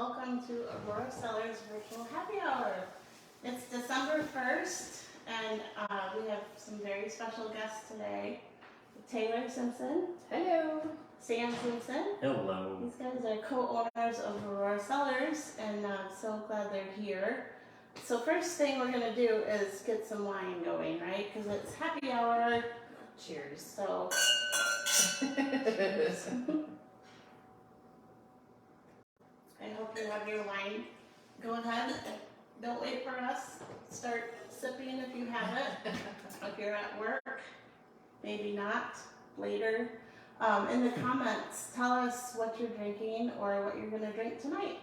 Welcome to Aurora Cellars Virtual Happy Hour. It's December 1st, and we have some very special guests today. Taylor Simpson. Hello. Sam Simpson. Hello. These guys are co-owners of Aurora Cellars, and I'm so glad they're here. So first thing we're going to do is get some wine going, right? Because it's happy hour. Cheers. So... I hope you have your wine. Go ahead. Don't wait for us. Start sipping if you have it. If you're at work, maybe not. Later. In the comments, tell us what you're drinking or what you're going to drink tonight.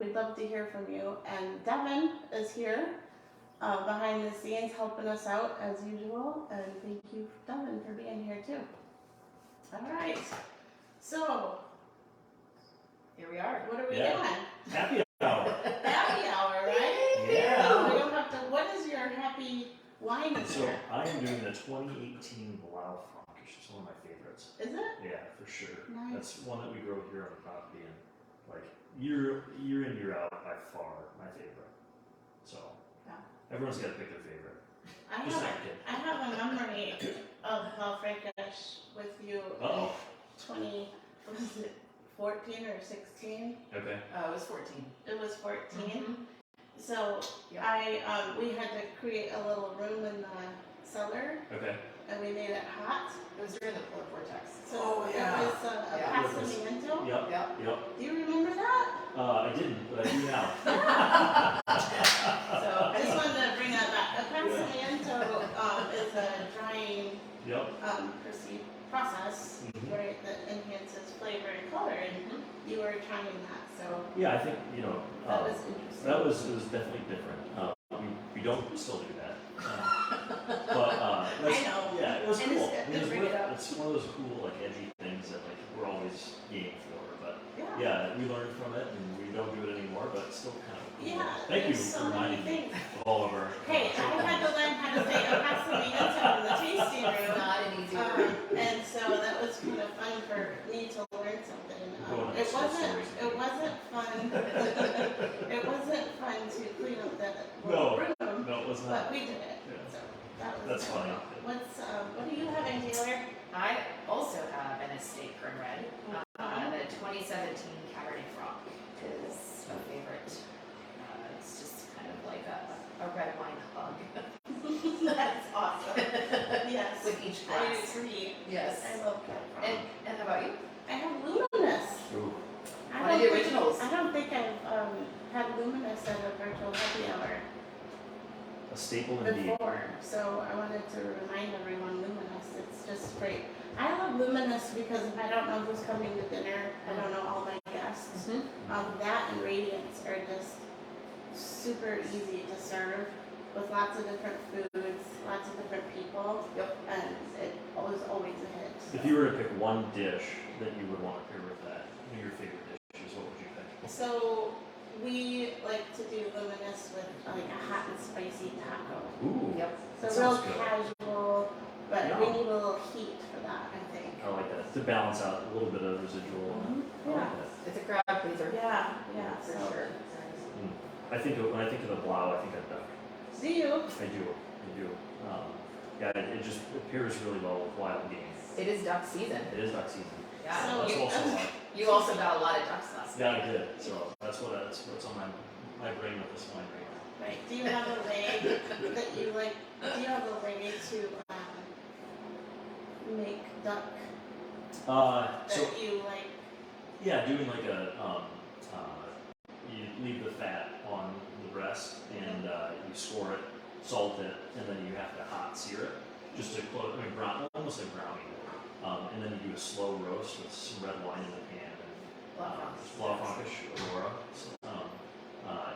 We'd love to hear from you. And Devin is here behind the scenes helping us out as usual. And thank you, Devin, for being here too. All right. So, here we are. what are we doing? Happy hour. Happy hour, right? Yeah. We don't have to. What is your happy wine this So year? I am doing the 2018 Blau Frankish. It's one of my favorites. Is it? Yeah, for sure. Nice. That's one that we grow here on the property, and like year in year out, by far my favorite. So Yeah. everyone's got to pick their favorite. I Just have, like it. I have a memory of Blau Frankish with you Oh. in 14 or 16? Okay. It was 14. It was 14. Mm-hmm. So Yep. we had to create a little room in the cellar, Okay. and we made it hot. It was during the polar vortex. So it was a Yeah. Passamento. Yep. Yep. Yep. Do you remember that? I didn't, but I do now. So I just wanted to bring that back. A Passamento is a drying Yep. process, Mhm. right, that enhances flavor and color, and you were trying that, so Yeah, I think that was interesting. it was definitely different. We don't still do that. But that's, I know. Yeah, it was And cool. it's- I mean, bring it up. it's one of those cool, like, edgy things that like we're always game for. But Yeah. yeah, we learned from it, and we don't do it anymore. But it's still kind of cool. Yeah, Thank you there's for so many reminding me things. of all of our. Hey, I had to learn how to say a Passamento in the tasting It's room. not an easy word. And so that was kind of fun for me to learn something. Going It to wasn't stories. fun. It wasn't fun to clean up the No. room, No, it was but not. we did it. Yeah. So that was That's fun. funny. What are you having, Taylor? I also have an estate Kern Red. The 2017 Cabernet Franc is a favorite. It's just kind of like a red wine hug. That's awesome. Yes. With each I glass. agree. Yes. I love that. And how about you? I have Luminous. Ooh. One of the originals. I don't think I've had Luminous at a virtual happy hour A staple indeed. before, so I wanted to remind everyone Luminous. It's just great. I love Luminous because if I don't know who's coming to dinner, I don't know all my guests. That and Radiance are just super easy to serve with lots of different foods, lots of different people. Yep. And it was always a hit. If you were to pick one dish that you would want to pair with that, one of your favorite dishes, what would you pick? So we like to do Luminous with like a hot and spicy taco. Ooh. Yep. So That real sounds good. casual, but Yeah. we need a little heat for that, I think. I like that to balance out a little bit of residual. I like that. It's a crowd pleaser. Yeah, yeah. For So sure. When I think of the Blau, I think of duck. do you? I do. Yeah, it just pairs really well with wild game. It is duck season. It is duck season. Yeah. So- That's you, also like, you also got a lot of ducks last yeah, night. I did. So that's what's on my brain with this wine right now. Right. Do you have a way that you like? Do you have a way to make duck So that you like? yeah, doing like you leave the fat on the breast and you score it, salt it, and then you have to hot sear it just to brown, almost like browning. And then you do a slow roast with some red wine in the pan and Blau Frankish Aurora.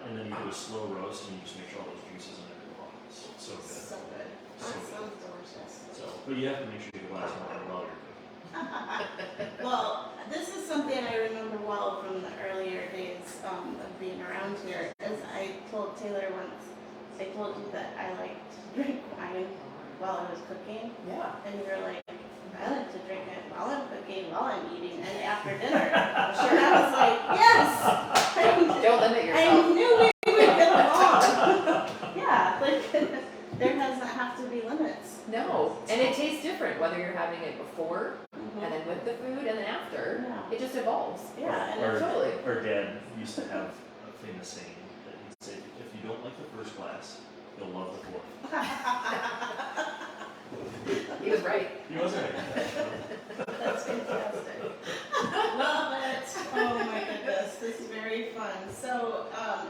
And then you do a slow roast and you just make sure all those juices in there go off. It's so good. So good. So That good. sounds delicious. So, but you have to make sure you glass water while you're cooking. Well, this is something I remember well from the earlier days of being around here. As I told Taylor once, I told you that I liked to drink wine while I was cooking, Yeah. and you were like, I like to drink it while I'm cooking, while I'm eating, and after dinner. And I was like, yes! It just evolves. Yeah, and Our, totally. our dad used to have a famous saying that he'd say, if you don't like the first glass, you'll love the fourth. He was right. He was right. That's fantastic. Love it. Oh my goodness, this is very fun. So,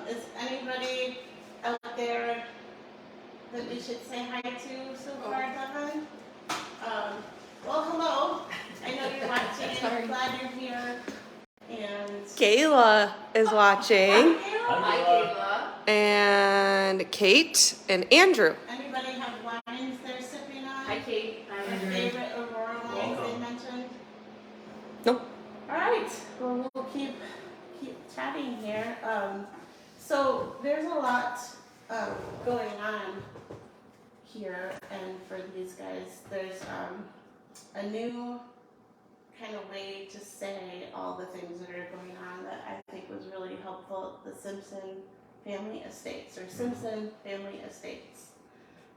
is anybody out there that we should say hi to so far, Devin? Well, hello. I know you're watching. I'm glad you're here. And Kayla is watching, Hi, Kayla. and Kate and Andrew. anybody have wines they're sipping on? Hi, Kate. Hi, Their favorite Aurora wines they Welcome. mentioned? Nope. All right. Well, we'll keep chatting here. So there's a lot going on here, and for these guys, there's a new kind of way to say all the things that are going on that I think was really helpful at the Simpson Family Estates, or Simpson Family Estates.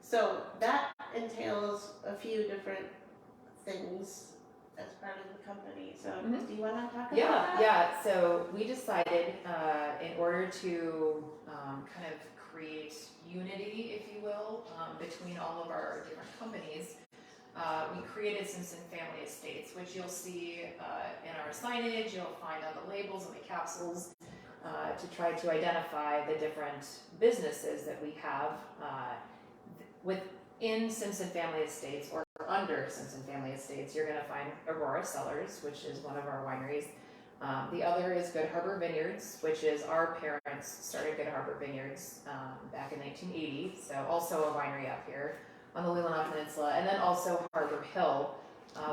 So that entails a few different things as part of the company. So Mhm. do you want to talk about Yeah, that? yeah. So we decided in order to kind of create unity, if you will, between all of our different companies, we created Simpson Family Estates, which you'll see in our signage. You'll find on the labels and the capsules to try to identify the different businesses that we have within Simpson Family Estates or under Simpson Family Estates. You're going to find Aurora Cellars, which is one of our wineries. The other is Good Harbor Vineyards, which is our parents started Good Harbor Vineyards back in 1980, so also a winery up here on the Leelanau Peninsula. And then also Harbor Hill,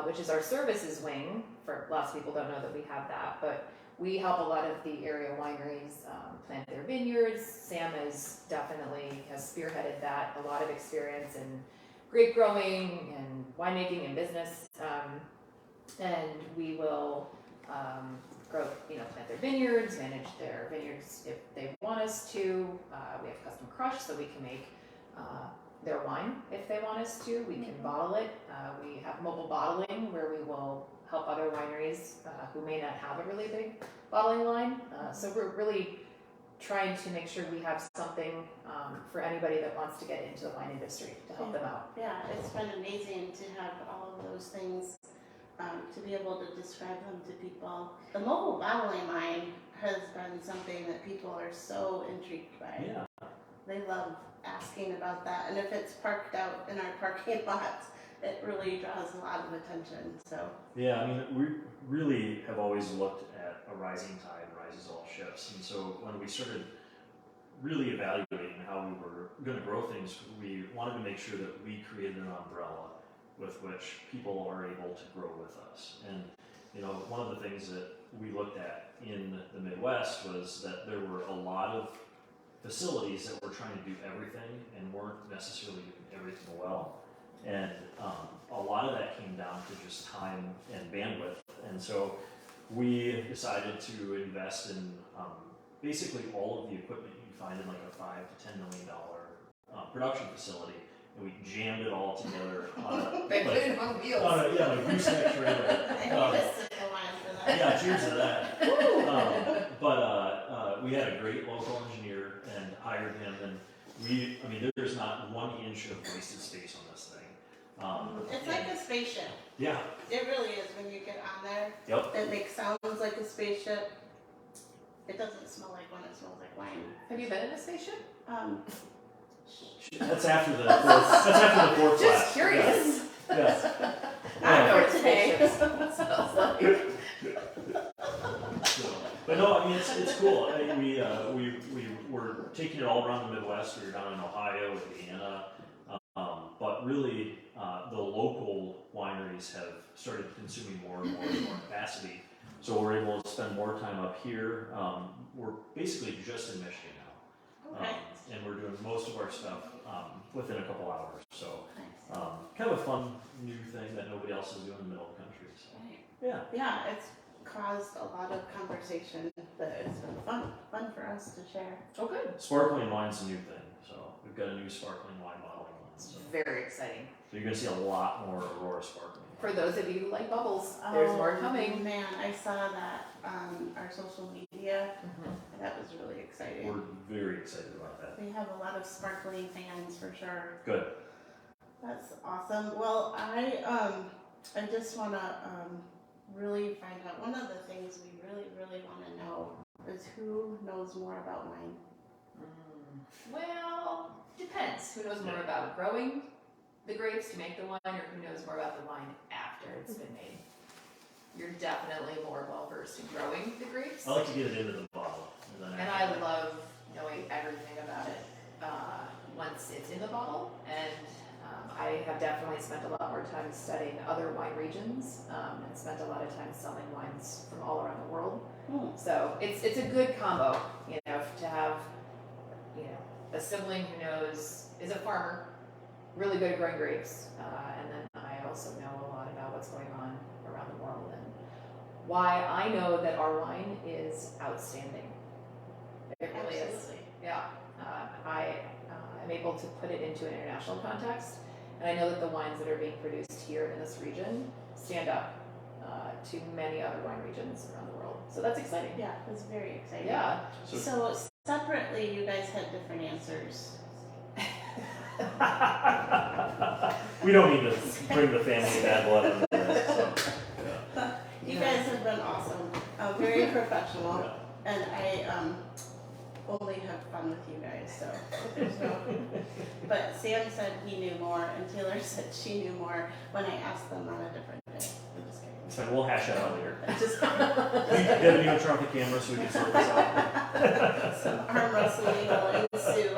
which is our services wing. For lots of people don't know that we have that, but we help a lot of the area wineries plant their vineyards. Sam has spearheaded that, a lot of experience in grape growing and winemaking and business. And we will plant their vineyards, manage their vineyards if they want us to. We have custom crush, so we can make their wine if they want us to. We can bottle it. We have mobile bottling where we will help other wineries who may not have a really big bottling line. So we're really trying to make sure we have something for anybody that wants to get into the wine industry to help them out. Yeah, it's been amazing to have all of those things, to be able to describe them to people. The mobile bottling line has been something that people are so intrigued by. Yeah. They love asking about that, and if it's parked out in our parking lot, it really draws a lot of attention. So Yeah, I mean, we really have always looked at a rising tide rises all ships. And so when we started really evaluating how we were going to grow things, we wanted to make sure that we created an umbrella with which people are able to grow with us. And, one of the things that we looked at in the Midwest was that there were a lot of facilities that were trying to do everything and weren't necessarily doing everything well. And a lot of that came down to just time and bandwidth. And so we decided to invest in basically all of the equipment you find in like a $5 to $10 million production facility. And we jammed it all together on a, They put it on wheels. on a gooseneck trailer. I need a simple line for that. Yeah, cheers to that. But we had a great local engineer and hired him, and there's not 1 inch of wasted space on this thing. It's like a spaceship. Yeah. It really is when you get on there. Yep. It makes sounds like a spaceship. It doesn't smell like one, it smells like wine. Have you been in a spaceship? That's after the fourth class. Just curious. Yeah. I know For what today. spaceships sounds like. But no, it's cool. We were taking it all around the Midwest. We were down in Ohio, Indiana, but really the local wineries have started consuming more and more capacity. So we're able to spend more time up here. We're basically just in Michigan now, Okay. and we're doing most of our stuff within a couple hours. So Nice. kind of a fun new thing that nobody else is doing in the middle of the country. So Right. yeah. Yeah, it's caused a lot of conversation, but it's been fun for us to share. Oh, good. Sparkling wine's a new thing, so we've got a new sparkling wine bottling line. It's So very exciting. you're going to see a lot more Aurora sparkling. for those of you who like bubbles, there's more coming. Man, I saw that on our social media. Mhm. That was really exciting. We're very excited about that. We have a lot of sparkling fans for sure. Good. That's awesome. Well, I just want to really find out. One of the things we really want to know is who knows more about wine. Well, depends. Who knows more about growing the grapes to make the wine, or who knows more about the wine after it's been made? You're definitely more well versed in growing the grapes. I like to get it into the bottle. And I love knowing everything about it once it's in the bottle. And I have definitely spent a lot more time studying other wine regions and spent a lot of time selling wines from all around the world. So it's a good combo, to have, a sibling who is a farmer, really good at growing grapes, and then I also know a lot about what's going on around the world and why I know that our wine is outstanding. It really is. Yeah. I am able to put it into an international context, and I know that the wines that are being produced here in this region stand up to many other wine regions around the world. So that's exciting. Yeah, it's very exciting. Yeah. So separately, you guys had different answers. We don't need to bring the family bad blood into this. So, yeah. You guys have been awesome, very professional, Yeah. and I only have fun with you guys. So there's no. But Sam said he knew more, and Taylor said she knew more when I asked them on a different day. I'm just kidding. It's fine, we'll hash that out later. Just We haven't even turned off the camera so we can sort this out. some arm wrestling will ensue.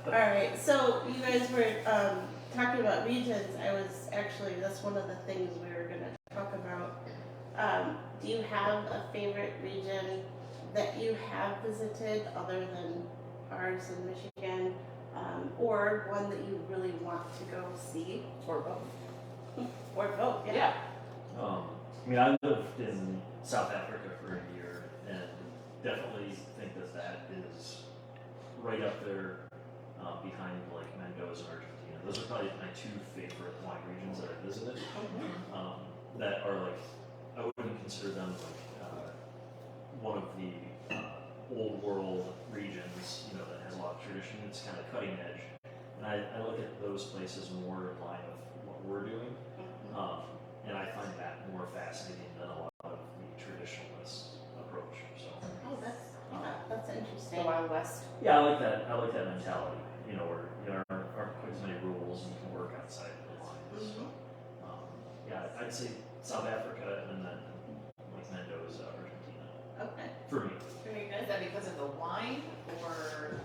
All right, so you guys were talking about regions. That's one of the things we were going to talk about. Do you have a favorite region that you have visited other than ours in Michigan, or one that you really want to go see? Or both. Or both, Yeah. I lived in South Africa for a year, and definitely think that is right up there behind like Mendoza and Argentina. Those are probably my two favorite wine regions that I visited. That are like, I wouldn't consider them like one of the old world regions, that has a lot of tradition. It's kind of cutting edge, and I look at those places more in line of what we're doing. And I find that more fascinating than a lot of the traditionalist approach. So. Oh, that's interesting. The Wild West. Yeah, I like that. I like that mentality. Where there aren't quite as many rules, and you can work outside the lines. So, yeah, I'd say South Africa and then like Mendoza, Argentina. Okay, For me. very Is good. that because of the wine, or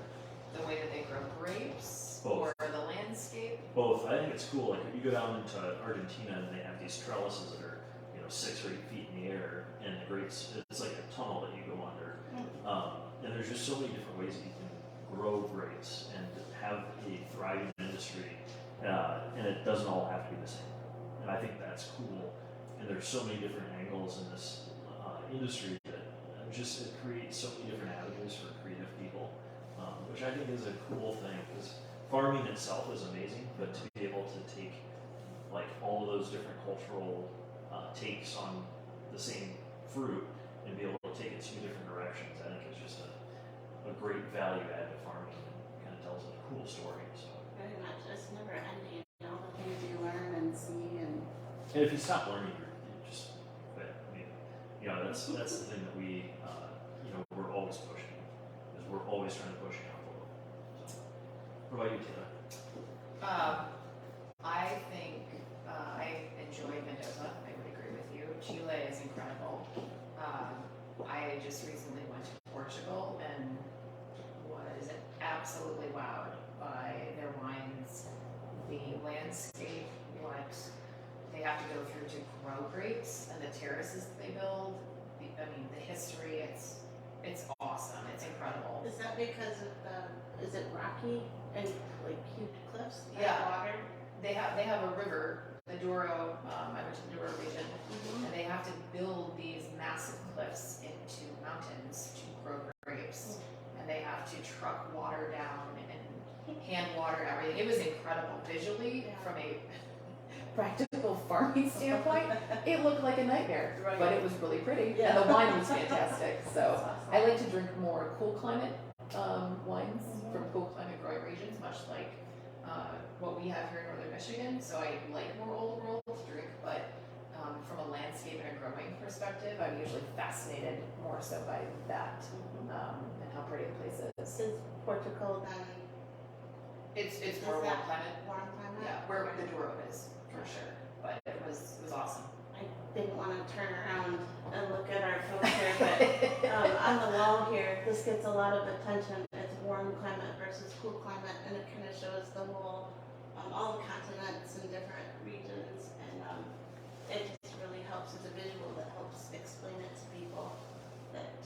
the way that they grow grapes, Both. or the landscape? Both. I think it's cool. Like if you go down into Argentina and they have these trellises that are 6 or 8 feet in the air, and the grapes, it's like a tunnel that you go under. And there's just so many different ways that you can grow grapes and have a thriving industry, and it doesn't all have to be the same. And I think that's cool. And there's so many different angles in this industry that it creates so many different avenues for creative people, which I think is a cool thing, because farming itself is amazing, but to be able to take like all of those different cultural takes on the same fruit and be able to take it two different directions, I think is just a great value add to farming, and kind of tells a cool story. So. Very much. It's never ending. All the things you learn and see and. And if you stop learning, you just quit. That's the thing that we, we're always pushing, is we're always trying to push the envelope. So, what about you, Taylor? I think I enjoy Mendoza. I would agree with you. Chile is incredible. I just recently went to Portugal and was absolutely wowed by their wines, the landscape, what they have to go through to grow grapes, and the terraces that they build. The history. It's awesome. It's incredible. Is that because of is it rocky and like huge cliffs? Yeah. Water? They have a river, the Douro. I went to the Douro region, and they have to build these massive cliffs into mountains to grow grapes, and they have to truck water down and hand water everything. It was incredible visually from a practical farming standpoint, it looked like a nightmare, Right. but it was really pretty, Yeah. and the wine was fantastic. That's So awesome. I like to drink more cool climate wines Mhm. from cool climate growing regions, much like what we have here in northern Michigan. So I like more old world to drink, but from a landscape and a growing perspective, I'm usually fascinated more so by that and how pretty the place is. Is Portugal then It's Is more warm that- climate. warm climate? Yeah, where the Douro is for sure, but it was awesome. I didn't want to turn around and look at our poster, but on the wall here, this gets a lot of attention. It's warm climate versus cool climate, and it kind of shows the whole, all the continents and different regions, and it just really helps as a visual that helps explain it to people that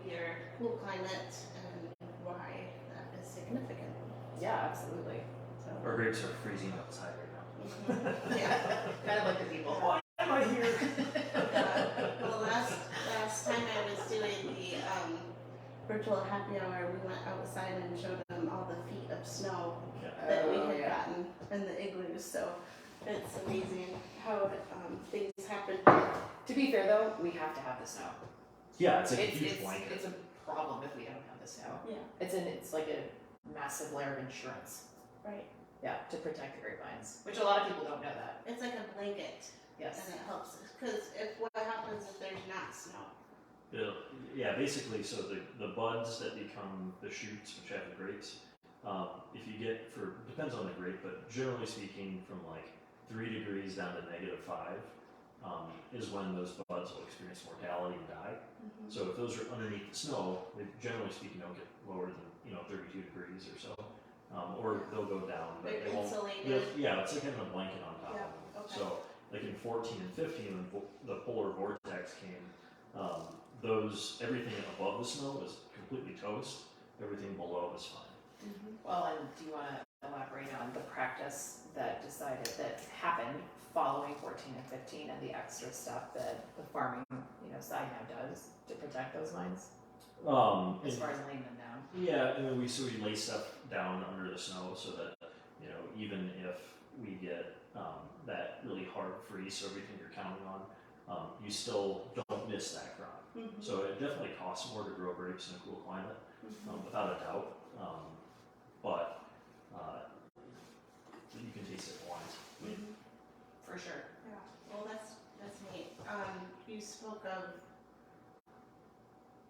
we are cool climate and why that is significant. Yeah, absolutely. So, Our grapes are freezing outside right now. yeah. Kind of like the people. Why am I here? Well, last time I was doing the virtual happy hour, we went outside and showed them all the feet of snow that we had gotten in the igloos. So it's amazing how things happen. To be fair though, we have to have the snow. Yeah, it's like a huge blanket. It's a problem if we don't have the snow. Yeah, It's like a massive layer of insurance. right. Yeah, to protect the grapevines, which a lot of people don't know that. It's like a blanket, Yes. and it helps. Because what happens if there's not snow? Yeah, basically, so the buds that become the shoots, which have the grapes, if you get depends on the grape, but generally speaking, from like 3 degrees down to -5, is when those buds will experience mortality and die. So if those are underneath the snow, they generally speaking don't get lower than 32 degrees or so, or they'll go down, but They're they won't. insulated. Yeah, it's like having a blanket on top. Yeah, okay. So like in 14 and 15, when the polar vortex came, everything above the snow was completely toast. Everything below was fine. Well, and do you want to elaborate on the practice that happened following 14 and 15 and the extra stuff that the farming side now does to protect those vines as far as laying them down? Yeah, I mean, we lay stuff down under the snow so that even if we get that really hard freeze, so everything you're counting on, you still don't miss that crop. So it definitely costs more to grow grapes in a cool climate, without a doubt. But you can taste it in wines. For sure. Yeah, well, that's neat. You spoke of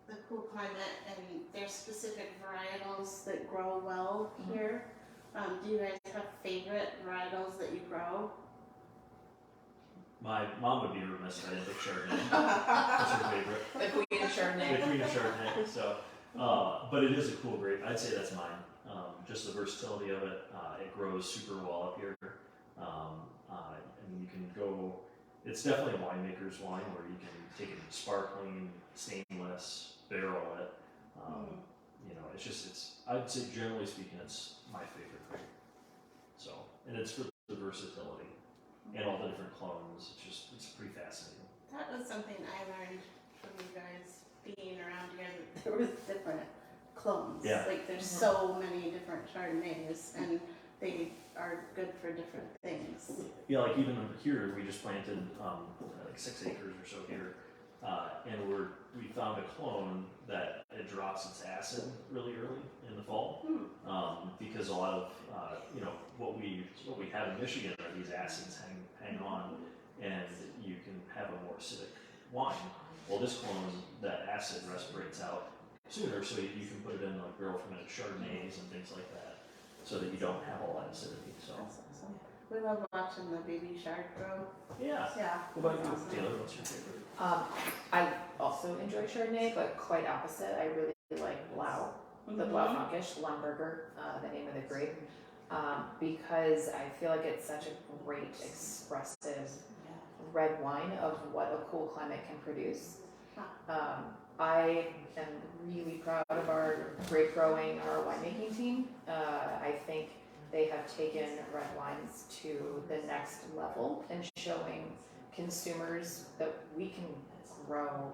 the cool climate, and there's specific varietals that grow well here. Do you guys have favorite varietals that you grow? My mom would be remiss if I didn't pick Chardonnay. That's her favorite. The Queen of Chardonnay. The Queen of Chardonnay. So, but it is a cool grape. I'd say that's mine. Just the versatility of it. It grows super well up here. And you can go. It's definitely a winemaker's wine where you can take it sparkling, stainless, barrel it. I'd say generally speaking, it's my favorite grape. So, and it's for the versatility and all the different clones. It's pretty fascinating. That was something I learned from you guys being around here, that there was different clones. Yeah. Like there's so many different Chardonnays, and they are good for different things. Yeah, like even here, we just planted like 6 acres or so here, and we found a clone that it drops its acid really early in the fall, because a lot of what we have in Michigan are these acids hang on, and you can have a more acidic wine. Well, this clone, that acid respirates out sooner, so you can put it in like barrel fermented Chardonnays and things like that, so that you don't have all that acidity. So That's awesome. We love watching the baby Chard grow. yeah. Yeah. What about you, Awesome. Taylor? What's your favorite? I also enjoy Chardonnay, but quite opposite. I really like Blau, the Blaufränkisch, Lemberger, the name of the grape, because I feel like it's such a great expressive red wine of what a cool climate can produce. I am really proud of our grape growing, our winemaking team. I think they have taken red wines to the next level and showing consumers that we can grow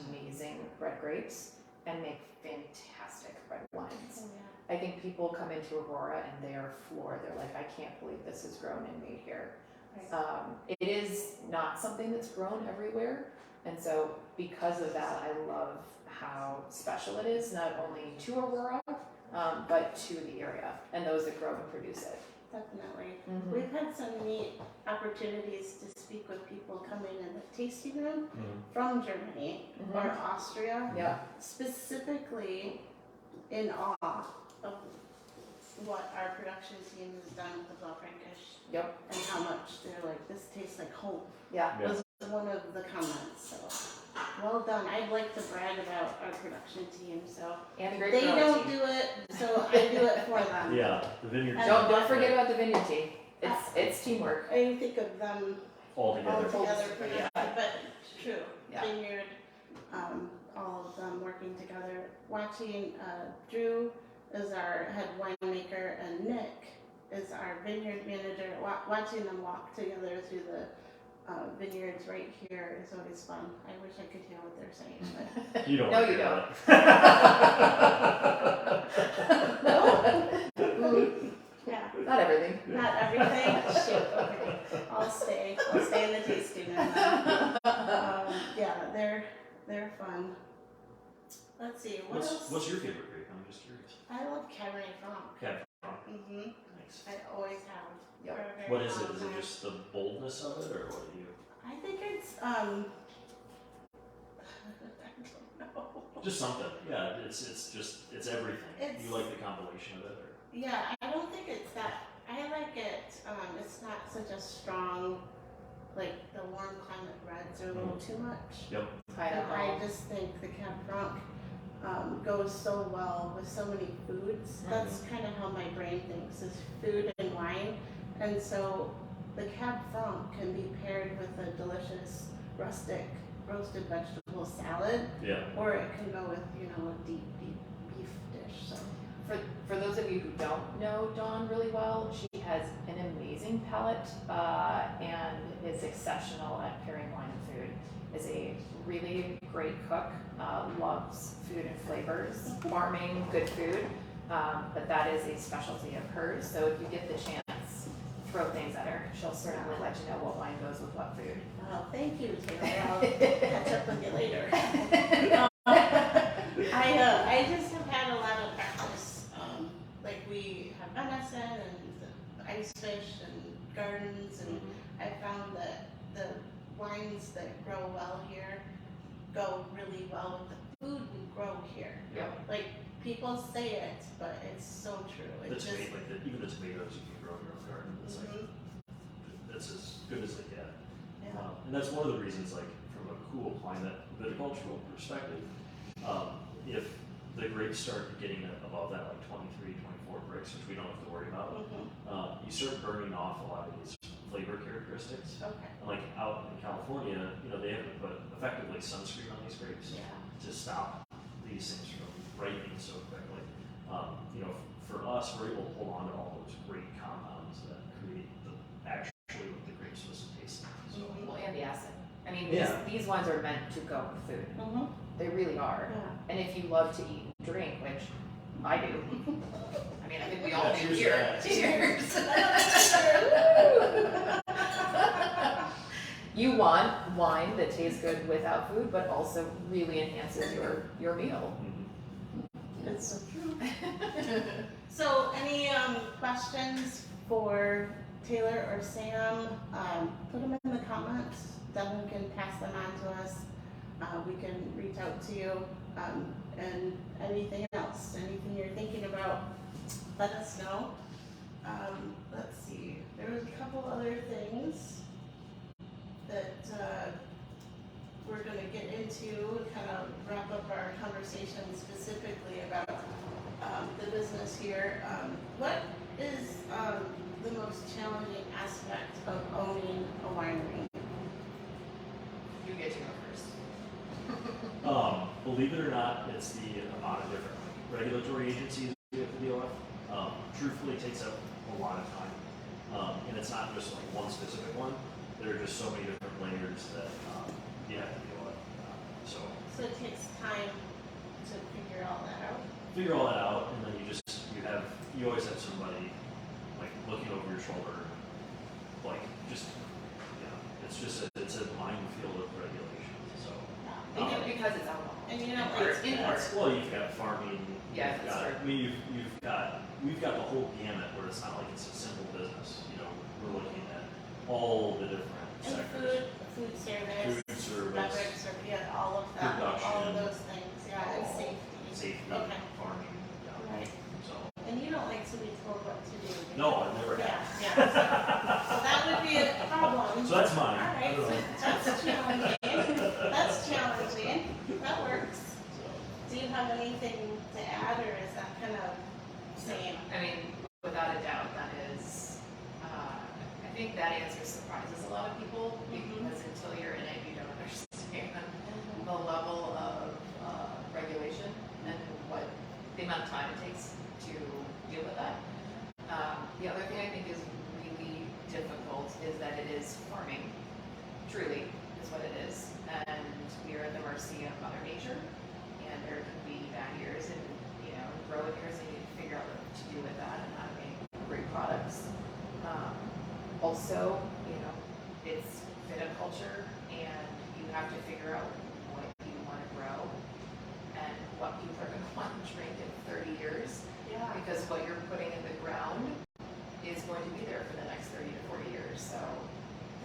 amazing red grapes and make fantastic red wines. I think people come into Aurora and they are floored. They're like, I can't believe this is grown and made here. Okay. It is not something that's grown everywhere, and so because of that, I love how special it is, not only to Aurora, but to the area and those that grow and produce it. Definitely. Mhm. We've had some neat opportunities to speak with people coming in the tasting room from Germany or Austria, Yeah. specifically in awe of what our production team has done with the Blaufränkisch. Yep. And how much they're like, this tastes like home. Yeah. Yeah. Was one of the comments. So well done. I'd like to brag about our production team. So And the great they growing don't team. do it, so I do it for them. Yeah, the vineyard. And Don't forget about the vineyard team. It's teamwork. I think of them all all together. together, Yeah. but true. Yeah. Vineyard, all of them working together. Watching Drew is our head winemaker and Nick is our vineyard manager. Watching them walk together through the vineyards right here is always fun. I wish I could hear what they're saying, but You don't. No, want to you do that. yeah, Not everything. not everything. Shoot, okay, I'll stay in the tasting room. Then. Yeah, they're fun. Let's see, what else? What's your favorite grape? I'm just curious. I love Cabernet Franc. Cab Franc. Nice. Nice. I always have. Yep. for a very What is it? long Is it time. just the boldness of it, or what do you? I think it's I don't know. Just something. Yeah, it's everything. It's- You like the compilation of it, or? Yeah, I don't think it's that. I like it. It's not such a strong, like the warm climate reds are a little too much. Yep. I don't I know. just think the Cab Franc goes so well with so many foods. That's kind of how my brain thinks, is food and wine. And so the Cab Franc can be paired with a delicious rustic roasted vegetable salad, Yeah. or it can go with, a deep beef dish. So For those of you who don't know Dawn really well, she has an amazing palate and is exceptional at pairing wine and food. Is a really great cook, loves food and flavors, farming, good food, but that is a specialty of hers. So if you get the chance, throw things at her. She'll certainly let you know what wine goes with what food. thank you, Taylor. I'll catch up with you later. I just have had a lot of practice. Like we have venison and ice fish and gardens, and I found that the wines that grow well here go really well with the food we grow here. Yep. Like people say it, but it's so true. The It's just even the tomatoes you can grow in your own garden. It's like that's as good as they get. yeah. And that's one of the reasons, like from a cool climate viticultural perspective, if the grapes start getting above that like 23, 24 bricks, which we don't have to worry about, you start burning off a lot of these flavor characteristics. Okay. And like out in California, they have to put effectively sunscreen on these grapes Yeah. to stop these things from ripening so quickly. For us, we're able to hold on to all those great compounds that create actually what the grape's supposed to taste like. So, Well, and the acid. I mean, Yeah. these wines are meant to go with food. They really are. Yeah. And if you love to eat and drink, which I do, I mean, I think we all Yeah, do cheers to here. that. Cheers! You want wine that tastes good without food, but also really enhances your meal. It's so true. So, any questions for Taylor or Sam? Put them in the comments. Devin can pass them on to us. We can reach out to you. And anything else, anything you're thinking about, let us know. Let's see. There was a couple other things that we're going to get into, kind of wrap up our conversation specifically about the business here. What is the most challenging aspect of owning a winery? You get to go first. Believe it or not, it's the amount of different regulatory agencies we have to deal with. Truthfully, it takes up a lot of time. And it's not just like one specific one. There are just so many different layers that you have to deal with. So it takes time to figure all that out. figure all that out, and then you always have somebody like looking over your shoulder, like just it's just it's a minefield of regulations. So Because it's alcohol. And you know, Import. like, well, you've got farming. Yeah, you've that's got, true. I mean, we've got the whole gamut where it's not like it's a simple business. You know, we're looking at all the different and sectors. food service, Food service, beverage, or yeah, all of that, all production, of those things, yeah, and all safety. safety, Okay. farming. Yeah. Right. So And you don't like to be told what to do. do you? no, I've never Yeah, had. yeah. So that would be a problem. So that's mine. All I right, don't so know. that's challenging. That's challenging. That works. So, Do you have anything to add, or is that kind of same? I mean, without a doubt, that is, I think that answer surprises a lot of people because until you're in it, you don't understand the level of regulation and what the amount of time it takes to deal with that. The other thing I think is really difficult is that it is farming, truly is what it is, and we are at the mercy of Mother Nature, and there can be bad years and growing years, and you need to figure out what to do with that and how to make great products. Also, it's viticulture, and you have to figure out what you want to grow and what people are going to want to drink in 30 years, Yeah. because what you're putting in the ground is going to be there for the next 30 to 40 years. So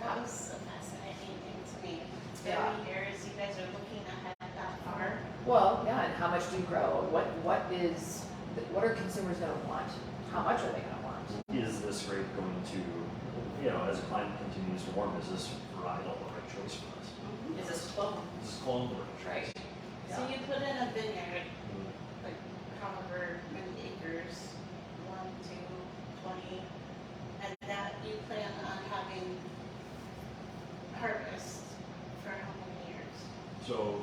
That was a fascinating thing to me. Yeah. 30 years, you guys are looking ahead that far. well, yeah, and how much do you grow? What are consumers going to want? How much are they going to want? is this grape going to, as the climate continues to warm, is this varietal the right choice for us? Is this clone? Is this clone the right Right. choice? So you put in a vineyard, Mhm. like however many acres, 1, 2, 20, and that you plan on having harvest for how many years? So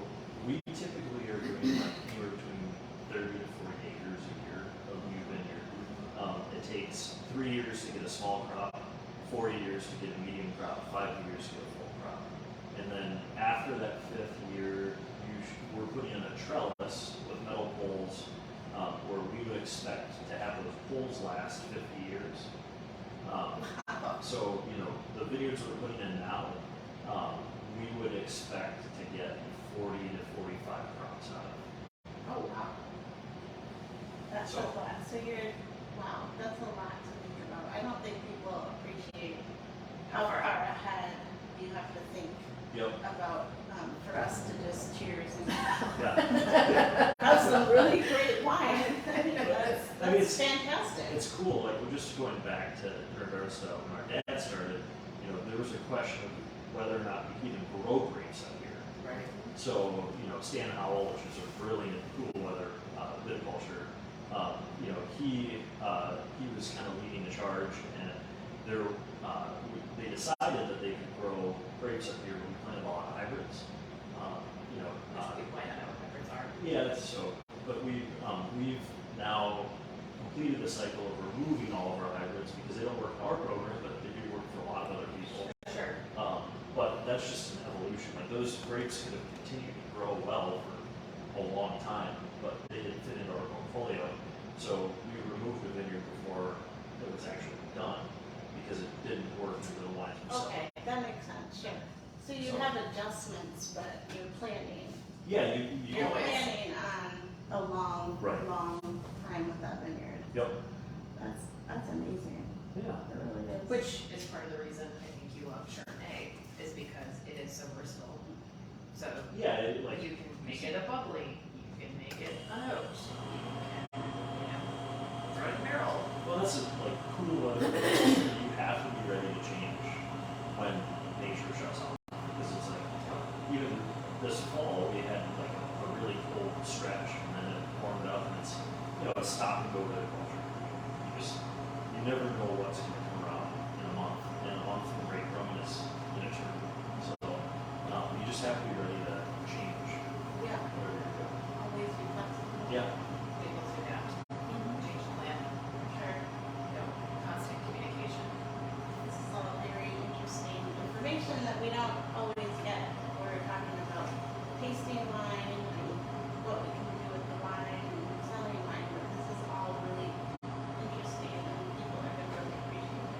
we typically are doing like anywhere between 30 to 40 acres a year of new vineyard. It takes 3 years to get a small crop, 4 years to get a medium crop, 5 years to get a full crop. And then after that 5th year, we're putting in a trellis with metal poles where we would expect to have those poles last 50 years. So, the vineyards we're putting in now, we would expect to get 40 to 45 crops out of it. Oh, wow. That's a So- lot. So wow, that's a lot to think about. I don't think people appreciate how far ahead you have to think Yep. about, for us to just cheers and Yeah. have some really great wine. I mean, that's I mean, it's fantastic. It's cool. Like we're just going back to in regards to when our dad started. There was a question of whether or not we could even grow grapes out here. Right. So, Stan Howell, which is a brilliant cool weather viticulture, he was kind of leading the charge, and they decided that they could grow grapes up here. We planted a lot of hybrids. Which people might not know what hybrids are. Yeah, but we've now completed the cycle of removing all of our hybrids because they don't work in our program, but they do work for a lot of other people. Sure. But that's just an evolution. Like those grapes could have continued to grow well for a long time, but they didn't fit into our portfolio. So we removed the vineyard before it was actually done because it didn't work for the wines themselves. Okay, that makes sense, sure. So you So- have adjustments, but you're planning. Yeah, you You're always. planning on a long, Right. long time with that vineyard. Yep. That's amazing. Yeah. It really is. Which is part of the reason I think you love Chardonnay, is because it is so versatile. So Yeah, you can make it a bubbly, you can make it an oat, you can, throw it in a barrel. Well, that's cool. You have to be ready to change when nature shuts off. Because it's even this fall we had a really cold stretch, and then it warmed up, and it's a stop and go viticulture. You never know what's going to come around in a month. And a month from great rum is in a turn. So you just have to be ready to change Yeah, whatever you're doing. always be flexible. Yeah. Able to adapt, change the plan, Sure. constant communication. This is all very interesting information that we don't always get. We're talking about tasting wine and what we can do with the wine and selling wine, but this is all really interesting and people are going to really appreciate it.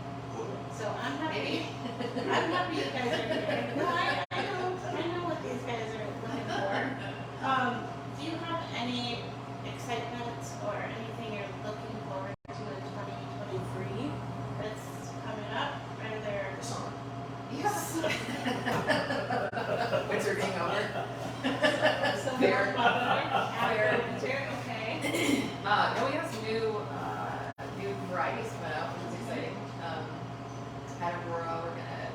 So I'm happy. Maybe I'm happy you guys are here. No, I know what these guys are looking for. Do you have any excitement or anything you're looking forward to in 2023 that's coming up? Are there Summer. Yes. Winter being over. some Fair. more weather after winter? Okay. No, we have some new varieties coming out, which is exciting. At Aurora, we're gonna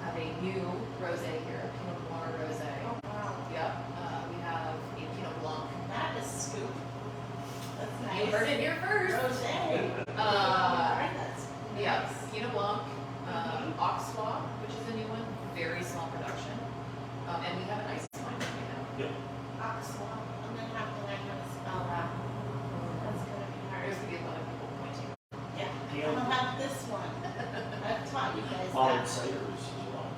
have a new rosé here, a Pinot Noir rosé. Oh wow, Yep. We have a Pinot Blanc. that is scoop. That's nice. You heard it here first. Rosé. That's Yeah, nice. Pinot Blanc, Auxois, which is a new one, very small production. And we have an ice wine right now. Yep. Oxlaw. I'm gonna have to learn how to spell that. That's gonna be hard. There's gonna be a lot of people pointing. Yeah. Pinot. I'll have this one. I've taught you guys Followed that. ciders as well.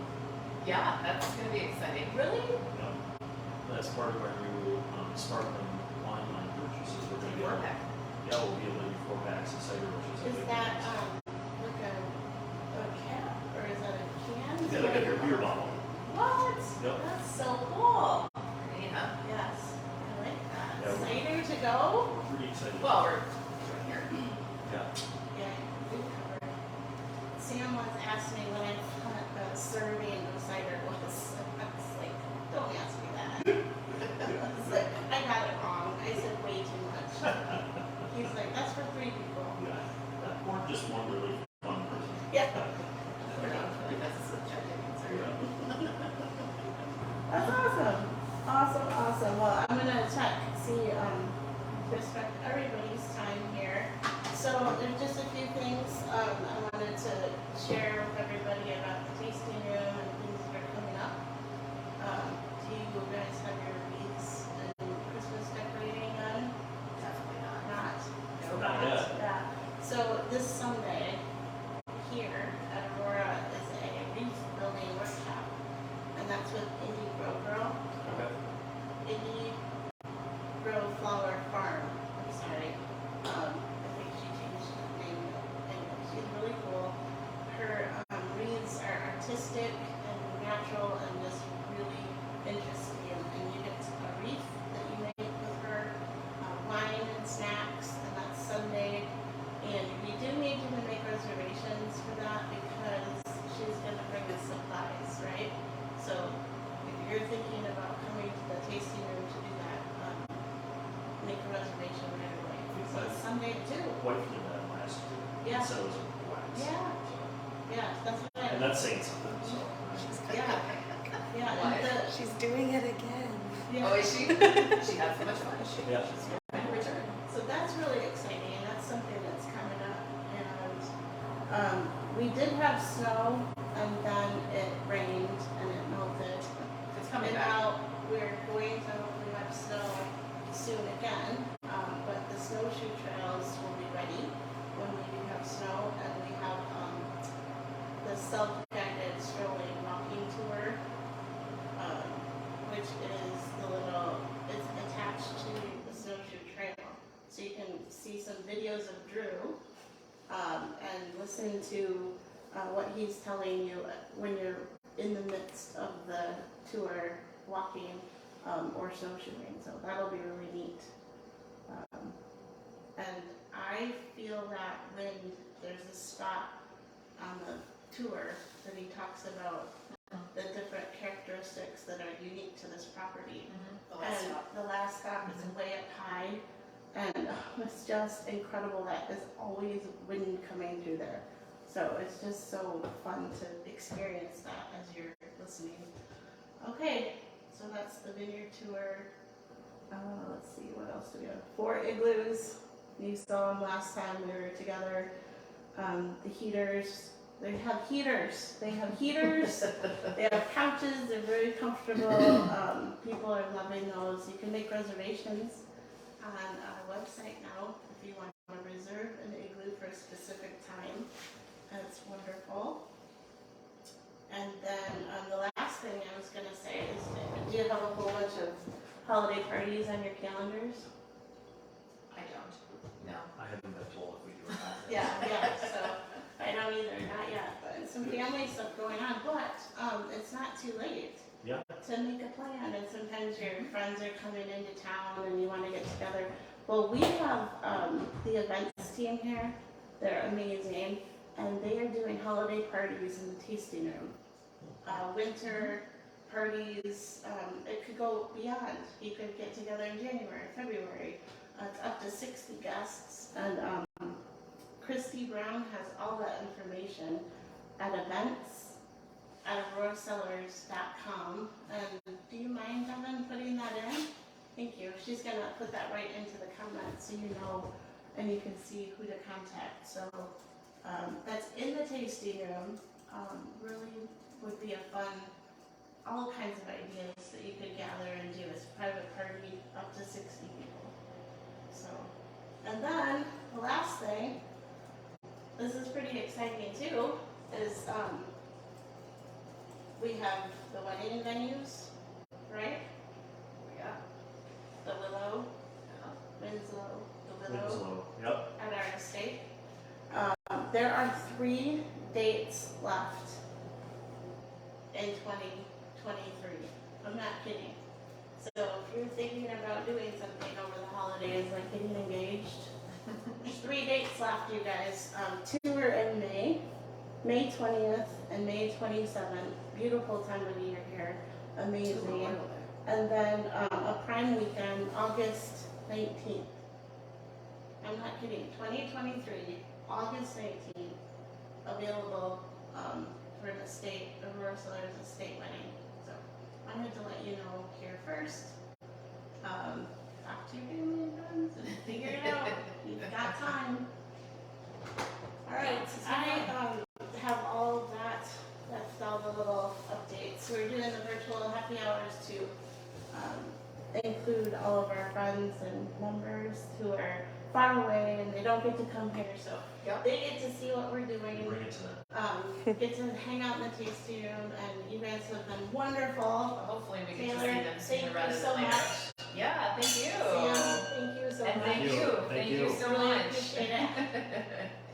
Yeah, that's gonna be exciting. Really? Yep. That's part of our new sparkling wine line purchases. We're gonna Four get. pack. Yeah, we'll be able to do 4 packs of cider, which is a Is big that difference. like a cap or is that a can? Yeah, like a beer bottle. What? Yep. That's so cool. Yeah. Yes. I like that. Yeah, we- Cider to go? We're pretty excited. Well, we're doing here. Yeah. Yeah, we covered. Sam once asked me when I cut the serving of cider was. I was like, don't ask me that. I was like, I got it wrong. I said way too much. He's like, that's for 3 people. Yeah. Or just one really fun person. Yeah. That's a subjective answer. Yeah. That's awesome. Awesome. Well, I'm gonna respect everybody's time here. So there's just a few things I wanted to share with everybody about the tasting room and things that are coming up. Do you guys have your wreaths and Christmas decorating done? Definitely not. Not. Not yet. Yeah. So this Sunday here at Aurora is a wreath building workshop, and that's with Indie Grow Girl. Okay. Indie Grow Flower Farm. I'm sorry. I think she changed the name. Anyway, she's really cool. Her wreaths are artistic and natural and just really interesting. And you get a wreath that you make with her, wine and snacks, and that's Sunday. And we do need you to make reservations for that because she's going to bring us supplies, right? So if you're thinking about coming to the tasting room to do that, make a reservation right away. So it's Sunday too. Wife did that last year. Yeah. So it was a wax. Yeah. Yeah, that's what And that's saying something, so. yeah. Yeah, Why? and the, She's doing it again. yeah. Oh, is she? She had so much fun. Yeah. She's trying to return. So that's really exciting, and that's something that's coming up. And we did have snow, and then it rained and it melted. It's coming And back. now we're going to hopefully have snow soon again, but the snowshoe trails will be ready when we do have snow, and we have the self-guided strolling walking tour, which is it's attached to the snowshoe trail, so you can see some videos of Drew and listen to what he's telling you when you're in the midst of the tour walking or snowshoeing, so that'll be really neat. And I feel that when there's a spot on the tour that he talks about the different characteristics that are unique to this property. And the last stop is way up high, and it's just incredible that there's always wind coming through there. So it's just so fun to experience that as you're listening. Okay, so that's the vineyard tour. Let's see, what else do we have? 4 igloos. You saw them last time we were together. The heaters. They have heaters. They have couches. They're very comfortable. People are loving those. You can make reservations on our website now if you want to reserve an igloo for a specific time. That's wonderful. And then the last thing I was going to say is, do you have a whole bunch of holiday parties on your calendars? I don't. No. I haven't been told if we do or not. Yeah, so I don't either, not yet, but some family stuff going on. too late. Yeah. To make a plan, and sometimes your friends are coming into town and you want to get together. Well, we have the events team here. They're amazing, and they are doing holiday parties in the tasting room. Winter parties, it could go beyond. You could get together in January, February. It's up to 60 guests, and Christy Brown has all that information at events at auroracellars.com. And do you mind, Evan, putting that in? Thank you. She's gonna put that right into the comments so you know and you can see who to contact. So that's in the tasting room. Really would be a fun, all kinds of ideas that you could gather and do as a private party up to 60 people. So, and then the last thing, this is pretty exciting too, is we have the wedding venues, right? Yeah. The Willow, Winslow, the Willow Winslow, yep. at our estate. There are 3 dates left in 2023. I'm not kidding. So if you're thinking about doing something over the holidays, like getting engaged, there's 3 dates left, you guys. 2 are in May 20th and May 27th. Beautiful time of year here, amazing. And then a prime weekend, August 19th. I'm not kidding, 2023, August 19th, available for an estate, Aurora Cellars estate wedding. So I wanted to let you know here first. Talk to your family and friends and figure it out. You've got time. All right, I have all of that. That's all the little updates. We're doing the virtual happy hours to include all of our friends and members who are far away and they don't get to come here, so they get to see what we're doing. Bring it to them. Get to hang out in the tasting room, and you guys have been wonderful. Well, hopefully we get to see Taylor, them sooner rather thank you than so later. much. Yeah, thank you. Sam, thank you so And much. thank you. Thank Thank you. you so Really much. appreciate it.